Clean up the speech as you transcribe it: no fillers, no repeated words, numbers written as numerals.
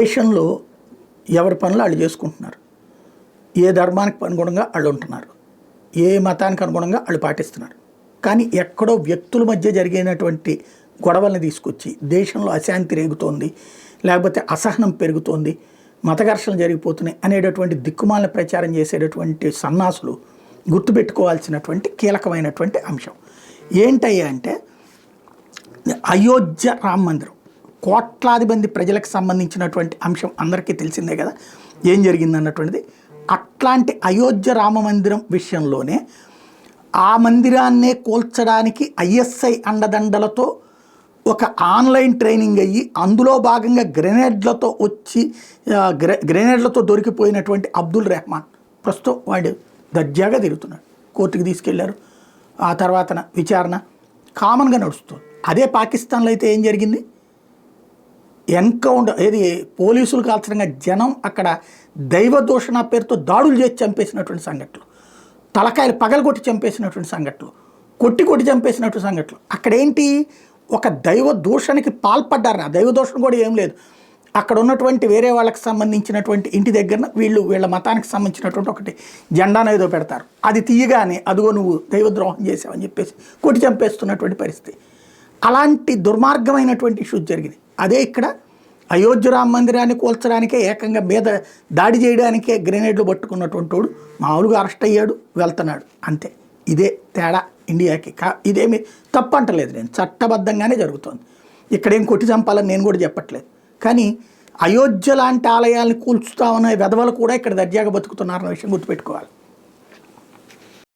దేశంలో ఎవరి పనులు వాళ్ళు చేసుకుంటున్నారు. ఏ ధర్మానికి అనుగుణంగా వాళ్ళు ఉంటున్నారు, ఏ మతానికి అనుగుణంగా వాళ్ళు పాటిస్తున్నారు. కానీ ఎక్కడో వ్యక్తుల మధ్య జరిగినటువంటి గొడవల్ని తీసుకొచ్చి దేశంలో అశాంతి రేగుతోంది, లేకపోతే అసహనం పెరుగుతోంది, మత ఘర్షణలు జరిగిపోతున్నాయి అనేటటువంటి దిక్కుమాలను ప్రచారం చేసేటటువంటి సన్నాసులు గుర్తుపెట్టుకోవాల్సినటువంటి కీలకమైనటువంటి అంశం ఏంటయ్యా అంటే, అయోధ్య రామ మందిరం కోట్లాది మంది ప్రజలకు సంబంధించినటువంటి అంశం అందరికీ తెలిసిందే కదా ఏం జరిగింది అన్నటువంటిది. అట్లాంటి అయోధ్య రామ మందిరం విషయంలోనే ఆ మందిరాన్నే కూల్చడానికి ఐఎస్ఐ అండదండలతో ఒక ఆన్లైన్ ట్రైనింగ్ అయ్యి అందులో భాగంగా గ్రెనేడ్లతో దొరికిపోయినటువంటి అబ్దుల్ రెహమాన్ ప్రస్తుతం వాడు దర్జాగా తిరుగుతున్నాడు. కోర్టుకు తీసుకెళ్లారు. ఆ తర్వాత విచారణ కామన్గా నడుస్తుంది. అదే పాకిస్తాన్లో అయితే ఏం జరిగింది, ఎన్కౌంటర్ ఏది పోలీసులు కాల్చడంగా జనం అక్కడ దైవ దూషణ పేరుతో దాడులు చేసి చంపేసినటువంటి సంఘటనలు, తలకాయలు పగలగొట్టి చంపేసినటువంటి సంఘటనలు, కొట్టి చంపేసినటువంటి సంఘటనలు. అక్కడేంటి, ఒక దైవ దూషణకి పాల్పడ్డారు. ఆ దైవ దూషణ కూడా ఏం లేదు, అక్కడ ఉన్నటువంటి వేరే వాళ్ళకి సంబంధించినటువంటి ఇంటి దగ్గర వీళ్ళ మతానికి సంబంధించినటువంటి ఒకటి జెండాను ఏదో పెడతారు, అది తీయగానే అదిగో నువ్వు దైవద్రోహం చేసావని చెప్పేసి కొట్టి చంపేస్తున్నటువంటి పరిస్థితి. అలాంటి దుర్మార్గమైనటువంటి ఇష్యూస్ జరిగింది. అదే ఇక్కడ అయోధ్య రామ మందిరాన్ని కూల్చడానికే ఏకంగా మీద దాడి చేయడానికే గ్రెనేడ్లు పట్టుకున్నటువంటి వాడు మామూలుగా అరెస్ట్ అయ్యాడు, వెళ్తున్నాడు, అంతే. ఇదే తేడా ఇండియాకి. ఇదేమి తప్పు అంటలేదు నేను, చట్టబద్ధంగానే జరుగుతుంది. ఇక్కడేం కొట్టి చంపాలని నేను కూడా చెప్పట్లేదు. కానీ అయోధ్య లాంటి ఆలయాలను కూల్చుతామనే వెధవలు కూడా ఇక్కడ దర్జాగా బతుకుతున్నారన్న విషయం గుర్తుపెట్టుకోవాలి.